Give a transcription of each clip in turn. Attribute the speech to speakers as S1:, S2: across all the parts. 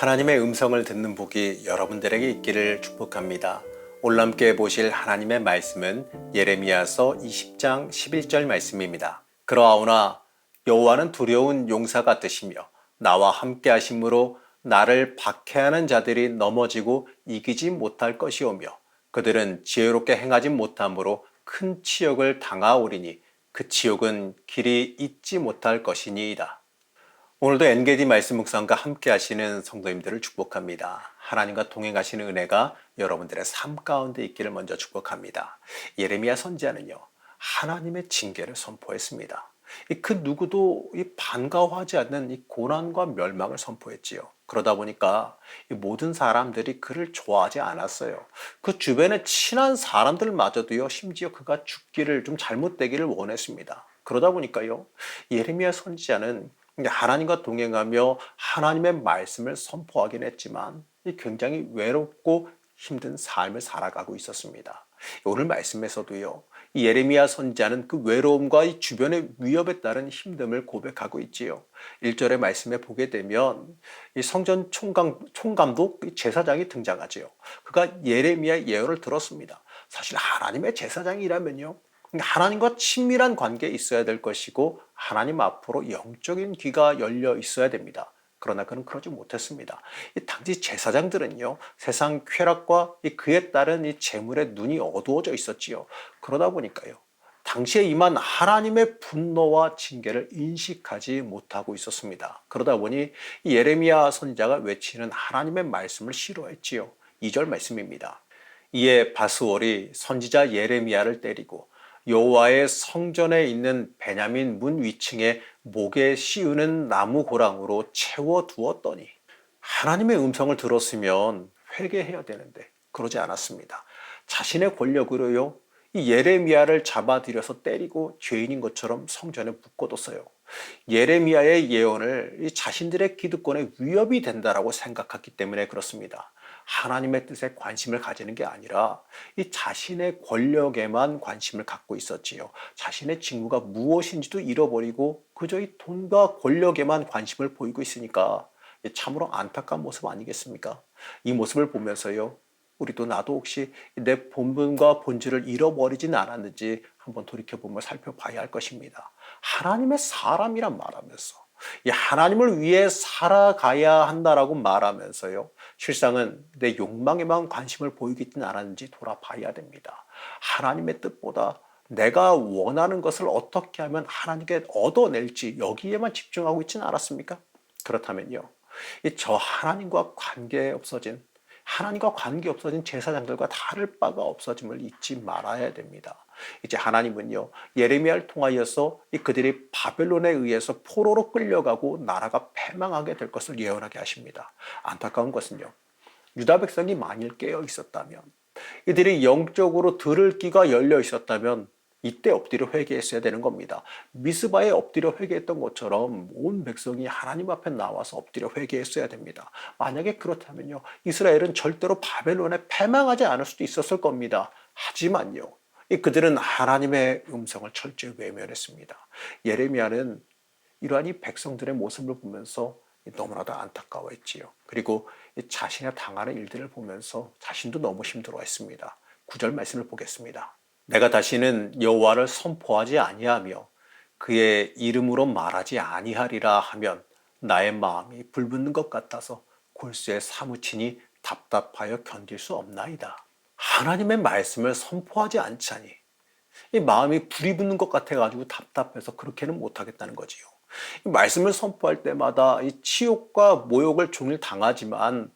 S1: 하나님의 음성을 듣는 복이 여러분들에게 있기를 축복합니다. 오늘 함께 보실 하나님의 말씀은 예레미야서 20장 11절 말씀입니다. 그러하오나 여호와는 두려운 용사 같으시며 나와 함께 하심으로 나를 박해하는 자들이 넘어지고 이기지 못할 것이오며 그들은 지혜롭게 행하지 못함으로 큰 치욕을 당하오리니 그 치욕은 길이 잊지 못할 것이니이다. 오늘도 엔게디 말씀 묵상과 함께 하시는 성도님들을 축복합니다. 하나님과 동행하시는 은혜가 여러분들의 삶 가운데 있기를 먼저 축복합니다. 예레미야 선지자는요, 하나님의 징계를 선포했습니다. 그 누구도 반가워하지 않는 이 고난과 멸망을 선포했지요. 그러다 보니까 모든 사람들이 그를 좋아하지 않았어요. 그 주변에 친한 사람들마저도요, 심지어 그가 죽기를 좀 잘못되기를 원했습니다. 그러다 보니까요, 예레미야 선지자는 하나님과 동행하며 하나님의 말씀을 선포하긴 했지만 굉장히 외롭고 힘든 삶을 살아가고 있었습니다. 오늘 말씀에서도요, 이 예레미야 선지자는 그 외로움과 이 주변의 위협에 따른 힘듦을 고백하고 있지요. 1절의 말씀에 보게 되면 이 성전 총감독 제사장이 등장하지요. 그가 예레미야의 예언을 들었습니다. 사실 하나님의 제사장이라면요, 하나님과 친밀한 관계에 있어야 될 것이고 하나님 앞으로 영적인 귀가 열려 있어야 됩니다. 그러나 그는 그러지 못했습니다. 당시 제사장들은요, 세상 쾌락과 그에 따른 이 재물에 눈이 어두워져 있었지요. 그러다 보니까요, 당시에 임한 하나님의 분노와 징계를 인식하지 못하고 있었습니다. 그러다 보니 예레미야 선지자가 외치는 하나님의 말씀을 싫어했지요. 2절 말씀입니다. 이에 바스월이 선지자 예레미야를 때리고 여호와의 성전에 있는 베냐민 문 위층에 목에 씌우는 나무 고랑으로 채워두었더니, 하나님의 음성을 들었으면 회개해야 되는데 그러지 않았습니다. 자신의 권력으로요, 이 예레미야를 잡아들여서 때리고 죄인인 것처럼 성전에 묶어뒀어요. 예레미야의 예언을 자신들의 기득권에 위협이 된다라고 생각했기 때문에 그렇습니다. 하나님의 뜻에 관심을 가지는 게 아니라 이 자신의 권력에만 관심을 갖고 있었지요. 자신의 직무가 무엇인지도 잃어버리고 그저 이 돈과 권력에만 관심을 보이고 있으니까 참으로 안타까운 모습 아니겠습니까? 이 모습을 보면서요, 우리도 나도 혹시 내 본분과 본질을 잃어버리지는 않았는지 한번 돌이켜보며 살펴봐야 할 것입니다. 하나님의 사람이란 말하면서 이 하나님을 위해 살아가야 한다라고 말하면서요, 실상은 내 욕망에만 관심을 보이고 있지는 않았는지 돌아봐야 됩니다. 하나님의 뜻보다 내가 원하는 것을 어떻게 하면 하나님께 얻어낼지 여기에만 집중하고 있지는 않았습니까? 그렇다면요, 저 하나님과 관계 없어진 제사장들과 다를 바가 없어짐을 잊지 말아야 됩니다. 이제 하나님은요, 예레미야를 통하여서 그들이 바벨론에 의해서 포로로 끌려가고 나라가 패망하게 될 것을 예언하게 하십니다. 안타까운 것은요, 유다 백성이 만일 깨어 있었다면, 이들이 영적으로 들을 귀가 열려 있었다면 이때 엎드려 회개했어야 되는 겁니다. 미스바에 엎드려 회개했던 것처럼 온 백성이 하나님 앞에 나와서 엎드려 회개했어야 됩니다. 만약에 그렇다면요, 이스라엘은 절대로 바벨론에 패망하지 않을 수도 있었을 겁니다. 하지만요, 그들은 하나님의 음성을 철저히 외면했습니다. 예레미야는 이러한 이 백성들의 모습을 보면서 너무나도 안타까워했지요. 그리고 자신의 당하는 일들을 보면서 자신도 너무 힘들어했습니다. 9절 말씀을 보겠습니다. 내가 다시는 여호와를 선포하지 아니하며 그의 이름으로 말하지 아니하리라 하면 나의 마음이 불붙는 것 같아서 골수에 사무치니 답답하여 견딜 수 없나이다. 하나님의 말씀을 선포하지 않자니 이 마음이 불이 붙는 것 같아가지고 답답해서 그렇게는 못하겠다는 거지요. 이 말씀을 선포할 때마다 이 치욕과 모욕을 종일 당하지만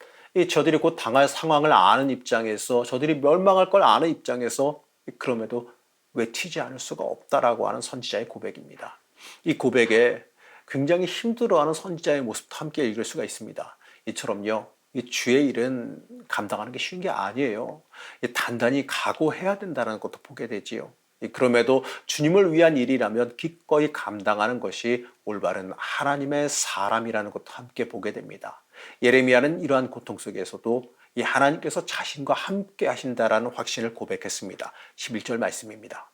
S1: 저들이 곧 당할 상황을 아는 입장에서, 저들이 멸망할 걸 아는 입장에서 그럼에도 외치지 않을 수가 없다라고 하는 선지자의 고백입니다. 이 고백에 굉장히 힘들어하는 선지자의 모습도 함께 읽을 수가 있습니다. 이처럼요, 이 주의 일은 감당하는 게 쉬운 게 아니에요. 단단히 각오해야 된다는 것도 보게 되지요. 그럼에도 주님을 위한 일이라면 기꺼이 감당하는 것이 올바른 하나님의 사람이라는 것도 함께 보게 됩니다. 예레미야는 이러한 고통 속에서도 이 하나님께서 자신과 함께 하신다라는 확신을 고백했습니다. 11절 말씀입니다.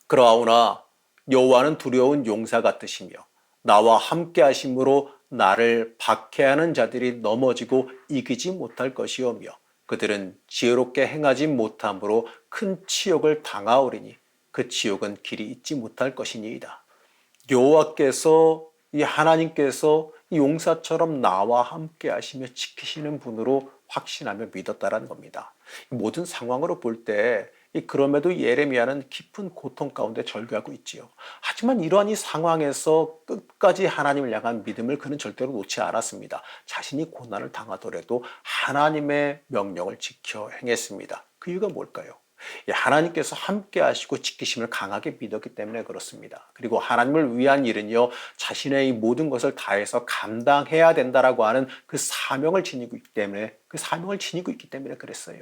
S1: 그러하오나 여호와는 두려운 용사 같으시며 나와 함께 하심으로 나를 박해하는 자들이 넘어지고 이기지 못할 것이오며 그들은 지혜롭게 행하지 못함으로 큰 치욕을 당하오리니 그 치욕은 길이 잊지 못할 것이니이다. 여호와께서 이 하나님께서 이 용사처럼 나와 함께 하시며 지키시는 분으로 확신하며 믿었다라는 겁니다. 모든 상황으로 볼 때 그럼에도 예레미야는 깊은 고통 가운데 절규하고 있지요. 하지만 이러한 이 상황에서 끝까지 하나님을 향한 믿음을 그는 절대로 놓지 않았습니다. 자신이 고난을 당하더라도 하나님의 명령을 지켜 행했습니다. 그 이유가 뭘까요? 하나님께서 함께 하시고 지키심을 강하게 믿었기 때문에 그렇습니다. 그리고 하나님을 위한 일은요, 자신의 이 모든 것을 다해서 감당해야 된다라고 하는 그 사명을 지니고 있기 때문에 그랬어요.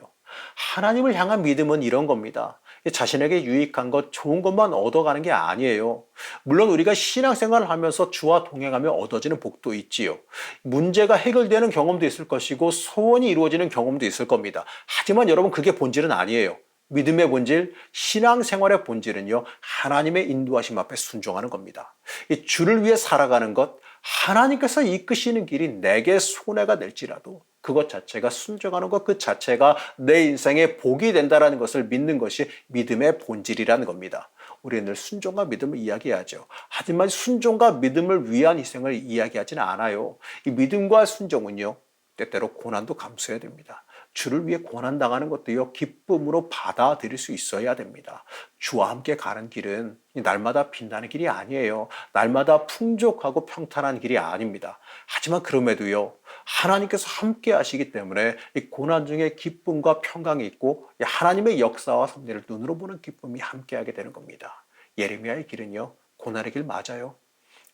S1: 하나님을 향한 믿음은 이런 겁니다. 자신에게 유익한 것, 좋은 것만 얻어가는 게 아니에요. 물론 우리가 신앙생활을 하면서 주와 동행하며 얻어지는 복도 있지요. 문제가 해결되는 경험도 있을 것이고 소원이 이루어지는 경험도 있을 겁니다. 하지만 여러분, 그게 본질은 아니에요. 믿음의 본질, 신앙생활의 본질은요, 하나님의 인도하심 앞에 순종하는 겁니다. 이 주를 위해 살아가는 것, 하나님께서 이끄시는 길이 내게 손해가 될지라도 그것 자체가 순종하는 것 그 자체가 내 인생의 복이 된다는 것을 믿는 것이 믿음의 본질이라는 겁니다. 우리는 늘 순종과 믿음을 이야기하죠. 하지만 순종과 믿음을 위한 희생을 이야기하지는 않아요. 이 믿음과 순종은요, 때때로 고난도 감수해야 됩니다. 주를 위해 고난당하는 것도요, 기쁨으로 받아들일 수 있어야 됩니다. 주와 함께 가는 길은 날마다 빛나는 길이 아니에요. 날마다 풍족하고 평탄한 길이 아닙니다. 하지만 그럼에도요, 하나님께서 함께 하시기 때문에 이 고난 중에 기쁨과 평강이 있고 하나님의 역사와 섭리를 눈으로 보는 기쁨이 함께하게 되는 겁니다. 예레미야의 길은요, 고난의 길 맞아요.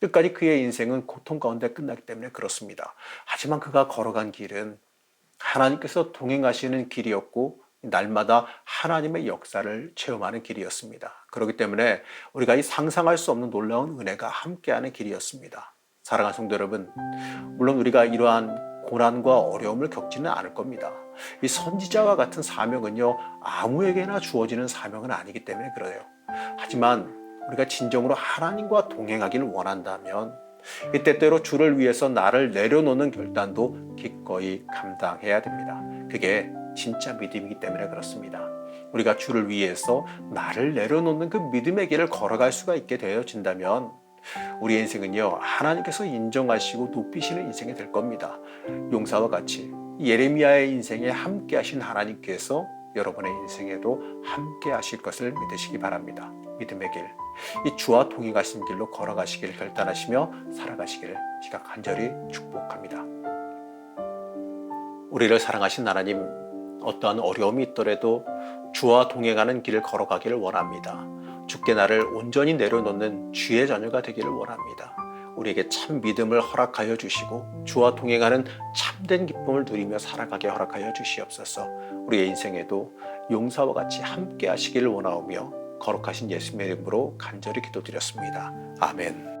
S1: 끝까지 그의 인생은 고통 가운데 끝나기 때문에 그렇습니다. 하지만 그가 걸어간 길은 하나님께서 동행하시는 길이었고 날마다 하나님의 역사를 체험하는 길이었습니다. 그렇기 때문에 우리가 이 상상할 수 없는 놀라운 은혜가 함께하는 길이었습니다. 사랑하는 성도 여러분, 물론 우리가 이러한 고난과 어려움을 겪지는 않을 겁니다. 이 선지자와 같은 사명은요, 아무에게나 주어지는 사명은 아니기 때문에 그래요. 하지만 우리가 진정으로 하나님과 동행하기를 원한다면 이 때때로 주를 위해서 나를 내려놓는 결단도 기꺼이 감당해야 됩니다. 그게 진짜 믿음이기 때문에 그렇습니다. 우리가 주를 위해서 나를 내려놓는 그 믿음의 길을 걸어갈 수가 있게 되어진다면 우리의 인생은요, 하나님께서 인정하시고 높이시는 인생이 될 겁니다. 용사와 같이 예레미야의 인생에 함께 하신 하나님께서 여러분의 인생에도 함께 하실 것을 믿으시기 바랍니다. 믿음의 길, 이 주와 동행하신 길로 걸어가시길 결단하시며 살아가시기를 제가 간절히 축복합니다. 우리를 사랑하신 하나님, 어떠한 어려움이 있더라도 주와 동행하는 길을 걸어가기를 원합니다. 주께 나를 온전히 내려놓는 주의 자녀가 되기를 원합니다. 우리에게 참 믿음을 허락하여 주시고 주와 동행하는 참된 기쁨을 누리며 살아가게 허락하여 주시옵소서. 우리의 인생에도 용사와 같이 함께 하시기를 원하오며 거룩하신 예수님의 이름으로 간절히 기도드렸습니다. 아멘.